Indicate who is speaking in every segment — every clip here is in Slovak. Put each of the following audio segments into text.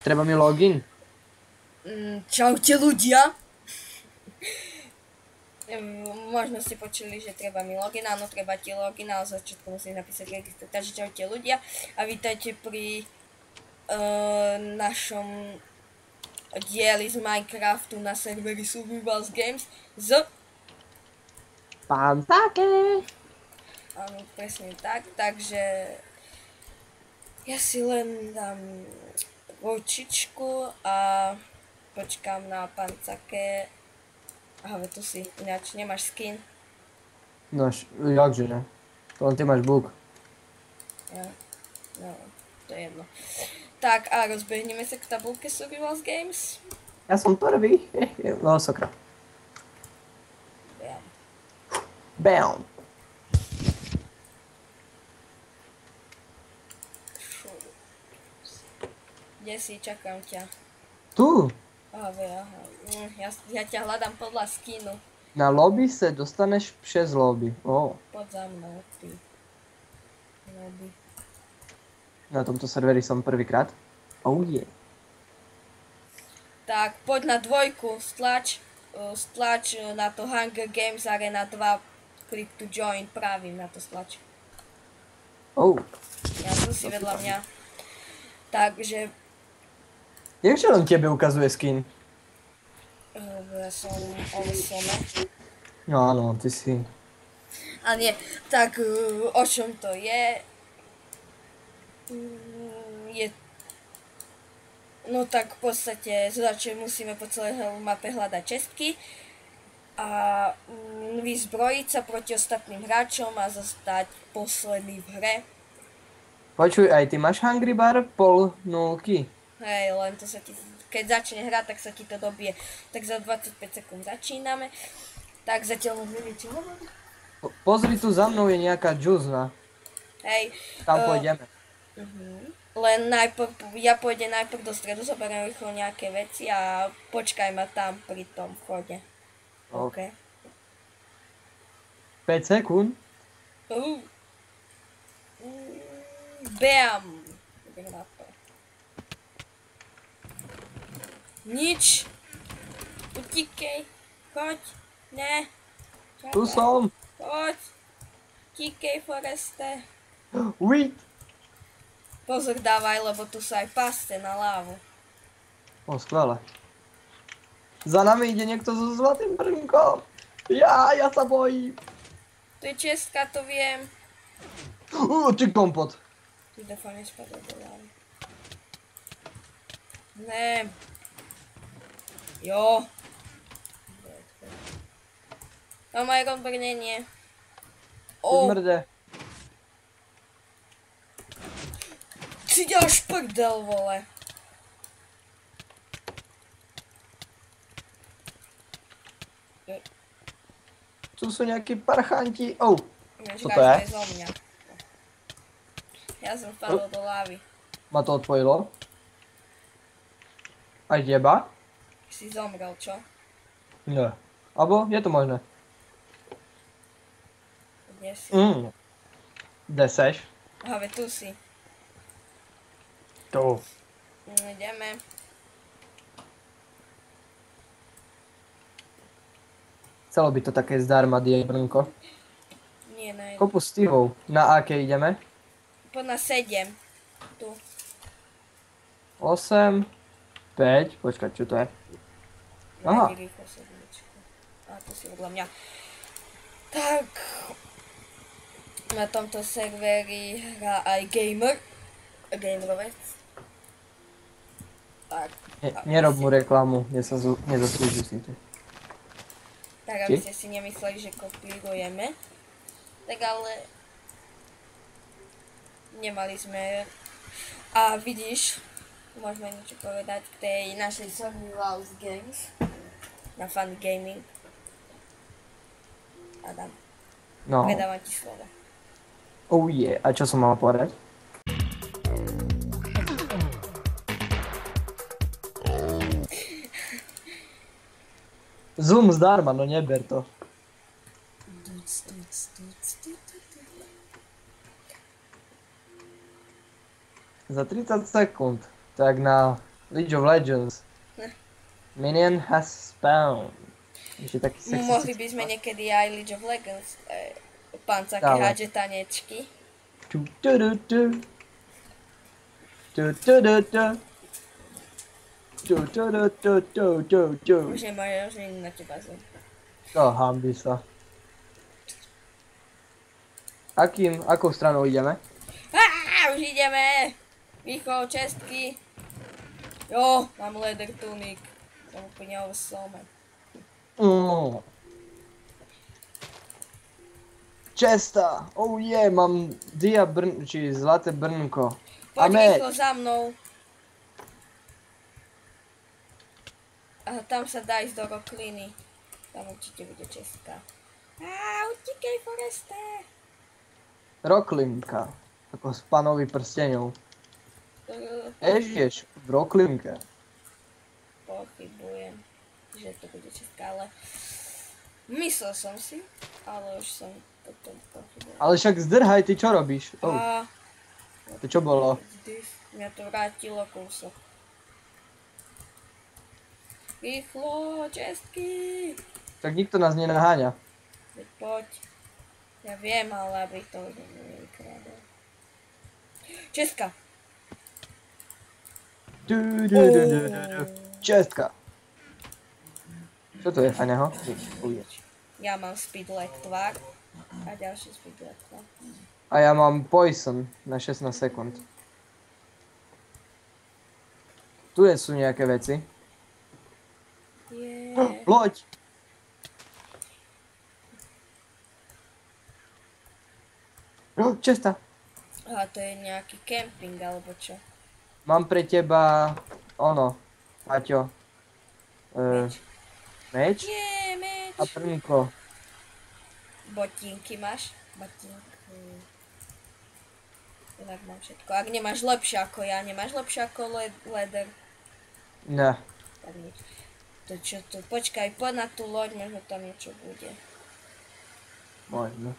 Speaker 1: Treba mi login?
Speaker 2: Čaute ľudia. Možno ste počuli, že treba mi login, áno, treba ti login, ale začiatku musím napísať register. Takže čaute ľudia a vítajte pri našom dieli z Minecraftu na serveri Survival Games z...
Speaker 1: Pán také.
Speaker 2: Áno, presne tak, takže ja si len dám vočičku a počkám na pancake. Ahoj, tu si, ináč nemáš skin.
Speaker 1: No, jakže ne. To len ty máš bug.
Speaker 2: Ja, no, to je jedno. Tak a rozbehneme sa k tabulke Survival Games.
Speaker 1: Ja som prvý. No, sakra.
Speaker 2: Bam.
Speaker 1: Bam.
Speaker 2: Kde si, čakám ťa.
Speaker 1: Tu.
Speaker 2: Aha. Ja ťa hľadám podľa skinu.
Speaker 1: Na lobby se dostaneš přes lobby. Oh.
Speaker 2: Poď za mnou, ty. Lobby.
Speaker 1: Na tomto serveri som prvýkrát. Oh yeah.
Speaker 2: Tak, poď na dvojku, stlač na to Hunger Games Arena 2, click to join, pravým na to stlač.
Speaker 1: Oh.
Speaker 2: Ja tu si vedľa mňa. Takže...
Speaker 1: Jakže len tebe ukazuje skin?
Speaker 2: Ja som Olsone.
Speaker 1: No áno, ty si.
Speaker 2: A nie, tak o čom to je? No tak v podstate začne musíme po celej mape hľadať čestky a vyzbrojiť sa proti ostatným hráčom a zostať posledný v hre.
Speaker 1: Počuj, aj ty máš Hungry Bar pol nulky.
Speaker 2: Hej, len to sa ti, keď začne hrať, tak sa ti to dobije. Tak za 25 sekúnd začíname. Tak zatiaľ môžeme niečo hovoriť.
Speaker 1: Pozri, tu za mnou je nejaká džuzna.
Speaker 2: Hej.
Speaker 1: Tam pôjdeme.
Speaker 2: Len ja pôjdem najprv do stredu, zoberiem rýchlo nejaké veci a počkaj ma tam pri tom vchode. OK.
Speaker 1: 5 sekúnd.
Speaker 2: Bam! Nič. Utíkej. Choď. Ne. Čakaj.
Speaker 1: Tu som.
Speaker 2: Choď. Utíkej, Foreste.
Speaker 1: Wait.
Speaker 2: Pozor dávaj, lebo tu sa aj paste na lávu.
Speaker 1: O, skvelé. Za nami ide niekto so zlatým brnkom. Ja sa bojím.
Speaker 2: To je čestka, to viem.
Speaker 1: Ty kompot.
Speaker 2: Ty dúfam nespadol do lávy. Ne. Jo. Tam aj rozbrnenie.
Speaker 1: Zmrde.
Speaker 2: Si ďalš prdel, vole.
Speaker 1: Tu sú nejakí parchanti. Oh. Čo to
Speaker 2: je?
Speaker 1: je?
Speaker 2: Ja som spadol do lávy.
Speaker 1: Ma to odpojilo. Aj teba?
Speaker 2: Si zomrel, čo?
Speaker 1: Nie. Abo je to možné.
Speaker 2: Kde si?
Speaker 1: Kde seš?
Speaker 2: Aha, veď tu si.
Speaker 1: Tu.
Speaker 2: Ideme.
Speaker 1: Chcelo by to také zdarma, die brnko.
Speaker 2: Nie, na jedno.
Speaker 1: Kopu stihov. Na aké ideme?
Speaker 2: Poď na 7. Tu.
Speaker 1: 8. 5. Počkať, čo to je? Aha.
Speaker 2: A tu si vedľa mňa. Tak. Na tomto serveri hrá aj gamerovec. Tak.
Speaker 1: Nerob mu reklamu, nezaslúži si to.
Speaker 2: Tak, aby ste si nemysleli, že kopírujeme. Tak ale... Nemali sme... A vidíš, môžeme niečo povedať k tej našej Survival Games. Na Fun Gaming. Adam.
Speaker 1: No.
Speaker 2: Predávam ti slovo.
Speaker 1: Oh yeah. A čo som mal povedať? Zoom zdarma, no neber to. Za 30 sekúnd. Tak na League of Legends. Minion has spawned. Ešte taký
Speaker 2: Mohli by
Speaker 1: sexistický.
Speaker 2: sme niekedy aj League of Legends. Pán Caky
Speaker 1: Dále.
Speaker 2: hádže tanečky.
Speaker 1: Tu, tu, tu, tu. Tu, tu, tu, tu. Tu, tu, tu, tu, tu, tu, tu.
Speaker 2: Už nemajú, už nie na teba zem.
Speaker 1: To hambi sa. Akou stranou ideme?
Speaker 2: Už ideme! Výchov, čestky. Jo, mám leather tunic. Som úplne ovsome.
Speaker 1: Česta! Oh yeah, mám či zlaté brnko.
Speaker 2: Poď
Speaker 1: meč.
Speaker 2: rýchlo za mnou. A tam sa dá ísť do rokliny. Tam určite bude česká. Utíkej, Foreste!
Speaker 1: Roklinka. Ako z Pánovi prsteňov. Eštieš v roklinke.
Speaker 2: Pochybujem, že to bude česká, ale myslel som si, ale už som potom pochyboval.
Speaker 1: Ale však zdrhaj, ty čo robíš? Oh,
Speaker 2: A
Speaker 1: to čo bolo?
Speaker 2: mňa to vrátilo kúsok. Rýchlo, čestky!
Speaker 1: Tak nikto nás nenaháňa.
Speaker 2: Veď poď. Ja viem, ale aby to nevykradol. Česka!
Speaker 1: Čestka. Čo to je, Faňaho?
Speaker 2: Ja mám speedlag tvar a ďalší speedlag tvar.
Speaker 1: A ja mám poison na 16 sekúnd. Tu sú nejaké veci. Loď! Česta!
Speaker 2: A to je nejaký camping alebo čo?
Speaker 1: Mám pre teba Paťo.
Speaker 2: Meč.
Speaker 1: Meč
Speaker 2: Nie, meč.
Speaker 1: a brnko.
Speaker 2: Botinky máš? Botinky. Inak mám všetko. Ak nemáš lepšie ako ja, nemáš lepšie ako leather,
Speaker 1: Ne.
Speaker 2: tak nič. To čo tu? Počkaj, poď na tú loď, možno tam niečo bude.
Speaker 1: Možno.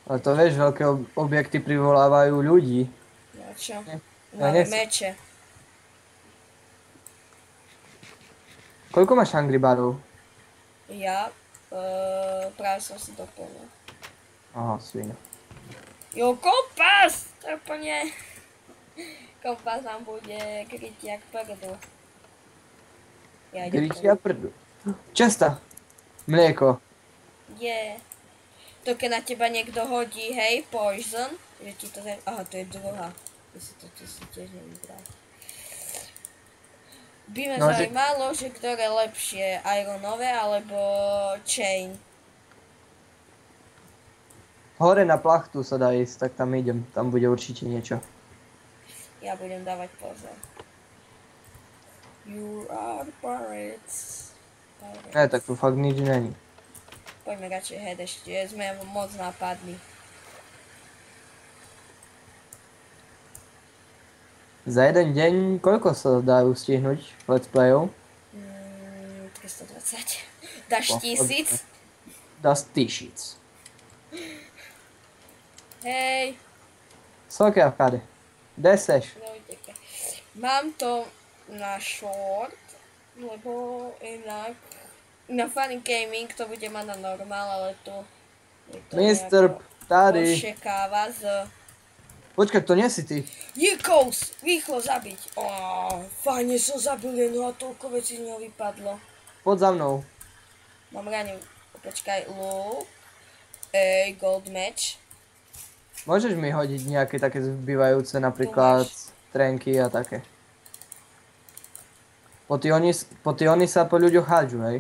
Speaker 1: Ale to vieš, veľké objekty privolávajú ľudí.
Speaker 2: No čo?
Speaker 1: Ja
Speaker 2: Máme
Speaker 1: nechcem.
Speaker 2: meče.
Speaker 1: Koľko máš Angry Barov?
Speaker 2: Ja práve som si doplnil.
Speaker 1: Aha, svina.
Speaker 2: Jo, kompas! To úplne... Kompas nám bude kryť jak prdu. Ja idem
Speaker 1: Gričia prdu. Česta. Mlieko.
Speaker 2: Je. To keď na teba niekto hodí, hej, poison, že ti to aha, to je druhá. Ty si tiež nevybral. By ma
Speaker 1: No,
Speaker 2: zaujímalo, že ktoré lepšie, ironové alebo chain.
Speaker 1: Hore na plachtu sa dá ísť, tak tam idem. Tam bude určite niečo.
Speaker 2: Ja budem dávať pozor. You are pirates.
Speaker 1: Ne, tak tu fakt nič není.
Speaker 2: Poďme radšej head ešte, sme moc napadli.
Speaker 1: Za jeden deň koľko sa dajú stihnúť let's playov?
Speaker 2: 320. Dáš 1000?
Speaker 1: Dáš 1000.
Speaker 2: Hej.
Speaker 1: Sokia v kade. Kde seš?
Speaker 2: Mám to na short, lebo inak na funny gaming to bude mať na normál, ale tu je to
Speaker 1: Mr. Tady.
Speaker 2: ošekáva z...
Speaker 1: Počkaj, to nie si ty.
Speaker 2: Jikous! Rýchlo zabiť! Fajne som zabil jednu a toľko vecí z neho vypadlo.
Speaker 1: Poď za mnou.
Speaker 2: Mám raňu. Počkaj, look. Gold match.
Speaker 1: Môžeš mi hodiť nejaké také zbývajúce, napríklad trenky a také. Potiony sa po ľuďoch hádžu, hej?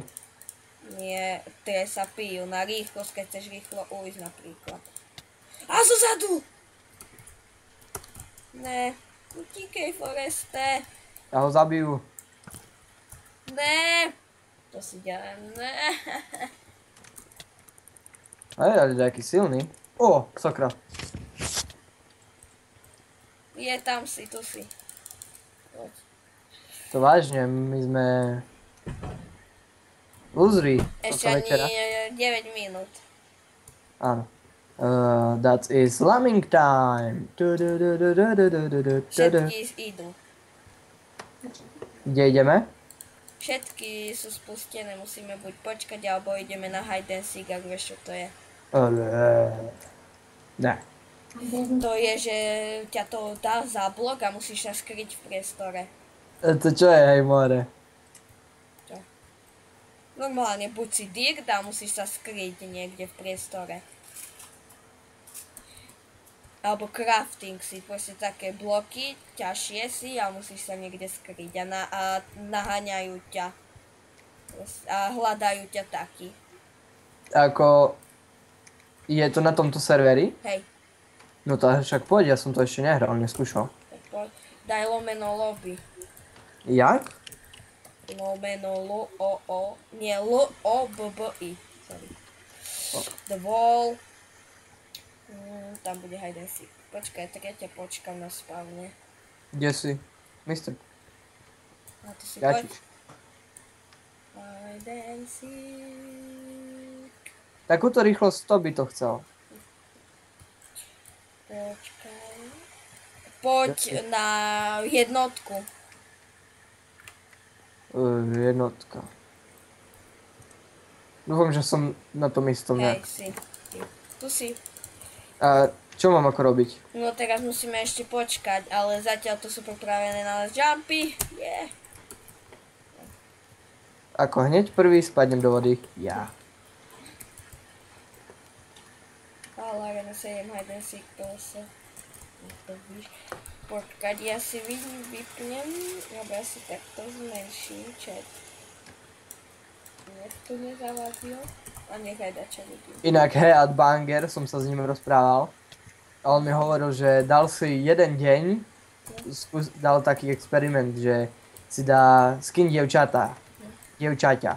Speaker 2: Nie, tie sa pijú na rýchlosť, keď chceš rýchlo ujsť napríklad. A zozadu! Ne, utíkej, Foreste.
Speaker 1: A ho zabijú.
Speaker 2: Ne, to si ďalej, ne.
Speaker 1: Ale taký silný. Ó, sakra.
Speaker 2: Je tam si, tu si. Poď.
Speaker 1: To vážne, my sme... Lúzri.
Speaker 2: Ešte ani 9 minút.
Speaker 1: Áno. That is slamming time.
Speaker 2: Všetky idú.
Speaker 1: Kde ideme?
Speaker 2: Všetky sú spustené, musíme buď počkať, alebo ideme na hide and seek, ak vieš, čo to je.
Speaker 1: Ne.
Speaker 2: To je, že ťa to dá za blok a musíš sa skryť v priestore.
Speaker 1: To čo je, hej, more?
Speaker 2: Čo? Normálne, buď si dirt a musíš sa skryť niekde v priestore. Alebo crafting si, proste také bloky, ťažšie si a musíš sa niekde skryť a naháňajú ťa. A hľadajú ťa taký.
Speaker 1: Ako... Je to na tomto serveri?
Speaker 2: Hej,
Speaker 1: No to však poď, ja som to ešte nehral, neskúšal.
Speaker 2: tak poď. Daj lomeno lobby.
Speaker 1: Jak?
Speaker 2: Lomeno nie L-O-B-B-I. Sorry. The wall. Tam bude hide and seek. Počkaj, tak ja ťa počkam na spavne.
Speaker 1: Kde si? Mister.
Speaker 2: A ty si
Speaker 1: Jačič.
Speaker 2: poď. Hide and seek.
Speaker 1: Takúto rýchlosť to by to chcel.
Speaker 2: Počkaj. Poď na jednotku.
Speaker 1: Jednotka. Dúfam, že som na tom istom
Speaker 2: Hej,
Speaker 1: nejak.
Speaker 2: si. Tu si.
Speaker 1: A čo mám ako robiť?
Speaker 2: No teraz musíme ešte počkať, ale zatiaľ tu sú pripravené na nás jumpy. Yeah.
Speaker 1: Ako hneď prvý spadnem do vody? Ja.
Speaker 2: Ale na 7 hide and seek proste. Počkať, ja si vypnem, alebo ja si takto zmenším chat. Nech to nezavadil. A nechaj dačo ľudí.
Speaker 1: Inak Headbanger, som sa s ním rozprával. A on mi hovoril, že dal si jeden deň, dal taký experiment, že si dá skin dievčaťa.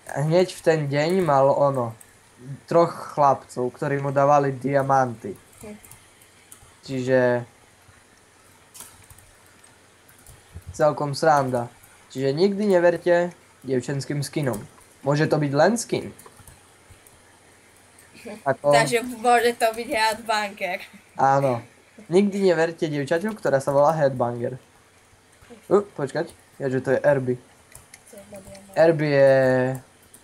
Speaker 1: A hneď v ten deň mal ono, 3 chlapcov, ktorí mu dávali diamanty. Čiže... Celkom sranda. Čiže nikdy neverte dievčenským skinom. Môže to byť len skin. Ako...
Speaker 2: Takže môže to byť Headbanger.
Speaker 1: Áno. Nikdy neverte dievčaťu, ktorá sa volá Headbanger. Počkať. Ja, že to je Erby. Erby je...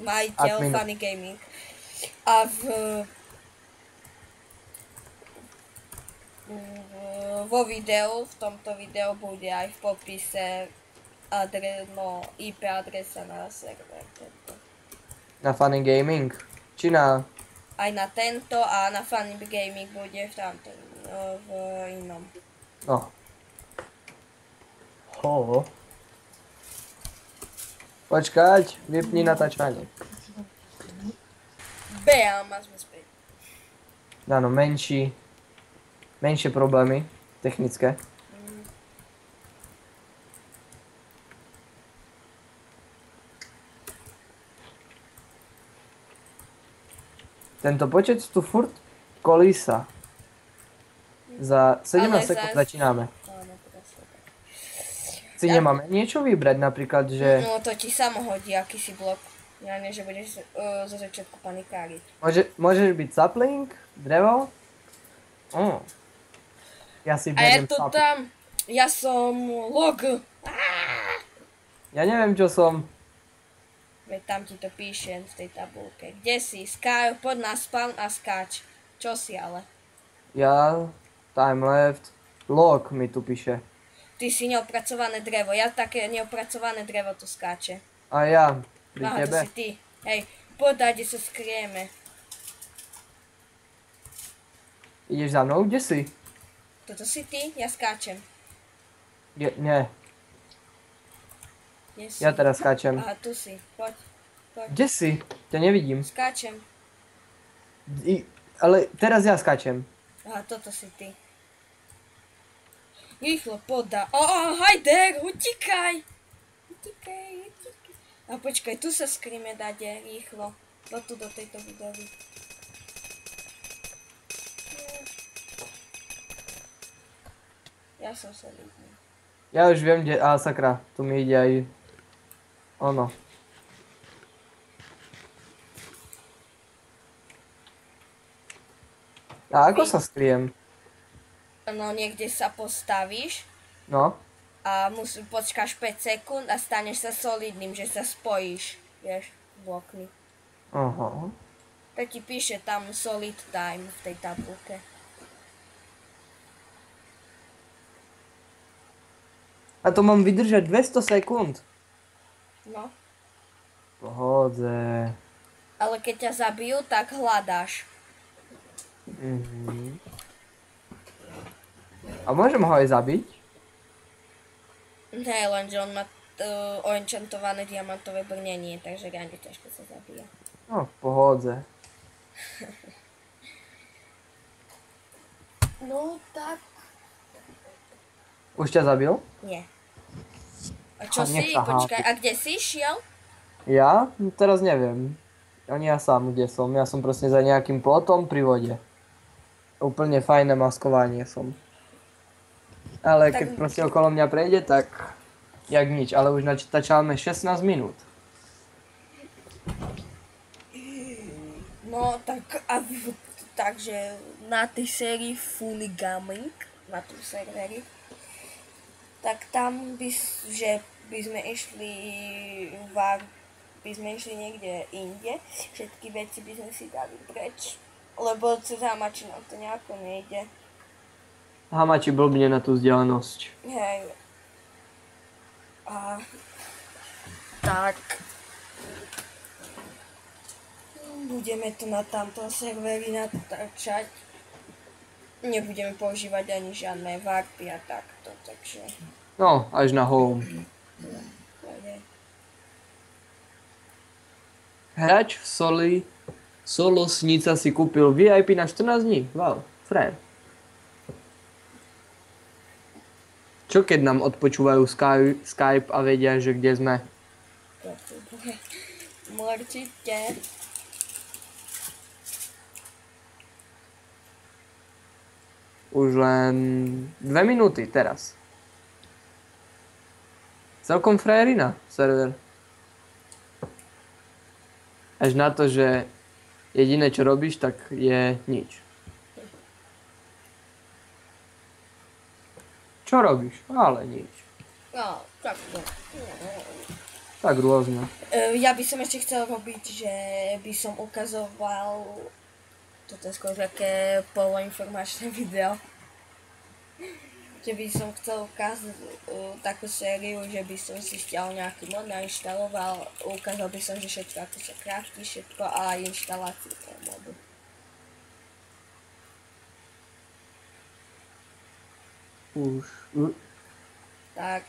Speaker 2: Majiteľ
Speaker 1: admin.
Speaker 2: Funny Gaming. A v tomto videu bude aj v popise IP adresa na server.
Speaker 1: Na Funny Gaming. Či na...
Speaker 2: Aj na tento a na Funny Gaming bude v inom.
Speaker 1: No. Počkať, vypni natáčanie.
Speaker 2: Bam, a sme späť.
Speaker 1: Áno, menšie problémy technické. Tento počet tu furt kolísa. Za 17 sekúnd začíname.
Speaker 2: Áno, teraz sa tak.
Speaker 1: Si nemáme niečo vybrať, napríklad, že...
Speaker 2: No to ti samo hodí, aký si blok. Ja nie, že budeš zo začiatku panikáriť.
Speaker 1: Môžeš byť sapling, drevo? Ja si
Speaker 2: A ja
Speaker 1: beriem
Speaker 2: tu
Speaker 1: sapling.
Speaker 2: tam, ja som log.
Speaker 1: Ja neviem, čo som.
Speaker 2: Veď tam ti to píše v tej tabulke. Kde si? Poď na spawn a skáč. Čo si ale?
Speaker 1: Ja, time left, log mi tu píše.
Speaker 2: Ty si neopracované drevo. Ja také neopracované drevo tu skáče.
Speaker 1: A ja, pri
Speaker 2: Aha,
Speaker 1: tebe.
Speaker 2: to si ty. Hej, poď, kde sa skrieme.
Speaker 1: Ideš za mnou? Kde si?
Speaker 2: Toto si ty? Ja skáčem.
Speaker 1: Nie,
Speaker 2: Kde si?
Speaker 1: ja teraz skáčem.
Speaker 2: Aha, tu si. Poď.
Speaker 1: Kde si? Ťa nevidím.
Speaker 2: Skáčem.
Speaker 1: Ale teraz ja skáčem.
Speaker 2: Aha, toto si ty. Rýchlo podá. Hajder, utíkaj. Utíkaj. A počkaj, tu sa skrieme dade, rýchlo. Do tejto budovy. Ja som sa líbil.
Speaker 1: Ja už viem, kde... Á, sakra, tu mi ide aj... Ono. A ako sa skriem?
Speaker 2: No, niekde sa postavíš
Speaker 1: No.
Speaker 2: a počkáš 5 sekúnd a staneš sa solidným, že sa spojíš, vieš, blokmi.
Speaker 1: Aha.
Speaker 2: Tak ti píše tam solid time v tej tabulke.
Speaker 1: A to mám vydržať 200 sekúnd.
Speaker 2: No.
Speaker 1: Pohodze.
Speaker 2: Ale keď ťa zabijú, tak hľadáš.
Speaker 1: Mhm. A môžem ho aj zabiť?
Speaker 2: Ne, lenže on má oenchantované diamantové brnenie, takže reálne ťažko sa zabíja.
Speaker 1: No, v pohodze.
Speaker 2: No tak.
Speaker 1: Už ťa zabil?
Speaker 2: Nie. A čo
Speaker 1: A nech
Speaker 2: si?
Speaker 1: sa
Speaker 2: Počkaj,
Speaker 1: hápi.
Speaker 2: a kde si šiel?
Speaker 1: Ja? No, teraz neviem. Ani ja sám, kde som. Ja som proste za nejakým plotom pri vode. Úplne fajné maskovanie som. Ale
Speaker 2: Tak-
Speaker 1: keď proste okolo mňa prejde, tak jak nič. Ale už natáčame 16 minút.
Speaker 2: No tak, takže na tej sérii Fully Gaming, na tom serveri, tak tam by sme išli niekde inde, všetky veci by sme si dali preč, lebo cez Hamači nám to nejako nejde.
Speaker 1: Hamači blbne na tú vzdialenosť.
Speaker 2: Hej. A tak budeme to na tamtom serveri natáčať. Nebudeme používať ani žiadne warpy a takto, takže
Speaker 1: No, až na home.
Speaker 2: pôjde.
Speaker 1: Hráč v Solo Snica si kúpil VIP na 14 dní. Wow, frajer. Čo keď nám odpočúvajú Skype a vedia, že kde sme?
Speaker 2: Určite.
Speaker 1: Už len 2 minúty teraz. Celkom frajerina server. Až na to, že jediné čo robíš, tak je nič. Čo robíš? Ale nič.
Speaker 2: No, tak to.
Speaker 1: Tak rôzne.
Speaker 2: Ja by som ešte chcel robiť, že by som ukazoval, toto je skôr také poloinformačné video, že by som chcel ukázať takú sériu, že by som si stiahol nejaký mod, nainštaloval, ukázal by som, že všetko ako sa kraftí, všetko a aj inštaláciu toho modu.
Speaker 1: Už.
Speaker 2: Tak.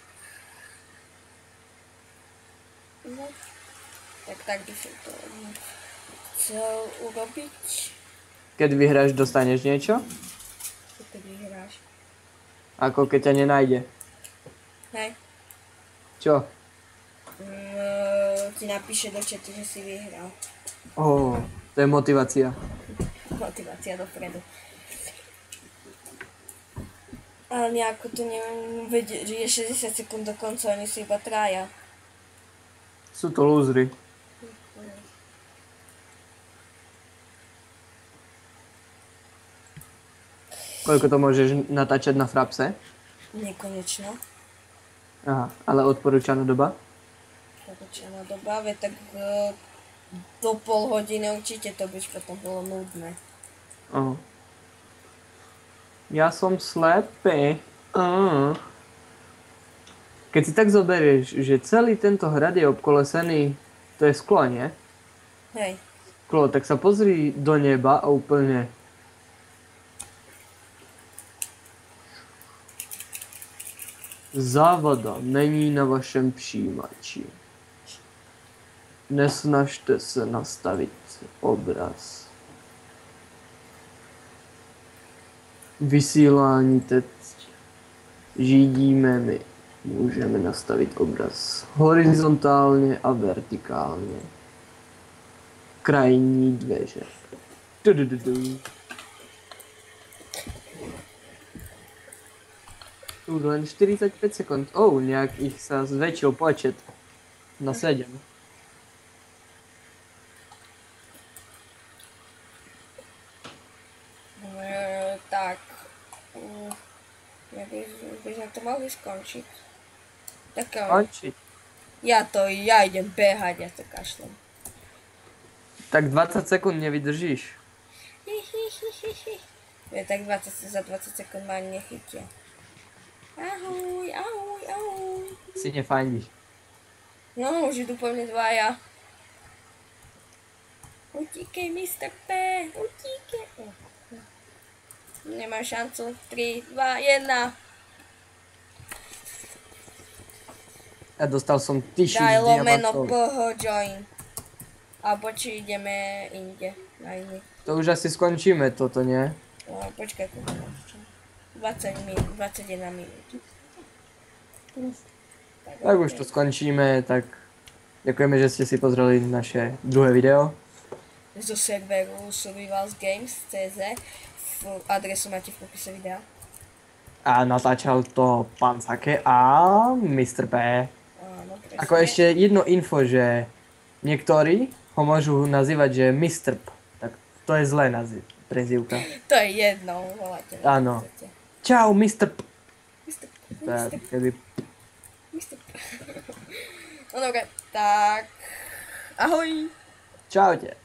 Speaker 2: No. Tak by som to chcel urobiť.
Speaker 1: Keď vyhráš, dostaneš niečo?
Speaker 2: Čo ty vyhráš?
Speaker 1: Ako keď ťa nenájde.
Speaker 2: Hej.
Speaker 1: Čo?
Speaker 2: Ti napíše do chatu, že si vyhral.
Speaker 1: To je motivácia.
Speaker 2: Motivácia dopredu. Ale nejako to neviem vedieť, že je 60 sekúnd do konca, oni sú iba traja.
Speaker 1: Sú to lúzry. Koľko to môžeš natáčať na Frapse?
Speaker 2: Nekonečno.
Speaker 1: Aha, ale odporúčaná doba?
Speaker 2: Odporúčaná doba, tak do pol hodiny určite to by potom bolo nudné.
Speaker 1: Aha. Ja som slepý. Keď si tak zoberieš, že celý tento hrad je obkolesený, to je sklo, nie?
Speaker 2: Hej.
Speaker 1: Sklo, tak sa pozri do neba a úplne... Závada není na vašem přijímači. Nesnažte se nastavit obraz. Vysílání teď řídíme my. Můžeme nastavit obraz horizontálně a vertikálně. Krajní dveře. Už len 45 sekúnd. Nejak ich sa zväčšil počet na 7.
Speaker 2: Tak. By sme to mohli skončiť. Tak
Speaker 1: Končiť.
Speaker 2: ja idem behať, ja to kašlem.
Speaker 1: Tak 20 sekúnd nevydržíš.
Speaker 2: Tak za 20 sekúnd ma ani nechytia. Ahoj, ahoj, ahoj.
Speaker 1: Si nefandíš.
Speaker 2: No, už idú po mne dvaja. Utíkej, Mr. P, utíkej. Nemám šancu. 3, 2, 1.
Speaker 1: Ja dostal som 1000
Speaker 2: Daj lomeno
Speaker 1: diamantov.
Speaker 2: join. Alebo či ideme inde. Na iný.
Speaker 1: To už asi skončíme toto, nie?
Speaker 2: No, počkaj, 20 minút, 21 minút.
Speaker 1: Tak už to skončíme, tak ďakujeme, že ste si pozreli naše druhé video.
Speaker 2: Zo serveru survivalsgames.cz. Adresu máte v popise videa.
Speaker 1: A natáčal to pán Sake a Mr. P.
Speaker 2: Áno, presne.
Speaker 1: Ako ešte jedno info, že niektorí ho môžu nazývať, že Mr. P. Tak to je zlé prezývka.
Speaker 2: To je jedno, voláte.
Speaker 1: Áno. Čau, Mr. P.
Speaker 2: Mr. P.
Speaker 1: Tak, keby...
Speaker 2: Mr. P. No dobre, tak... Ahoj.
Speaker 1: Čaute.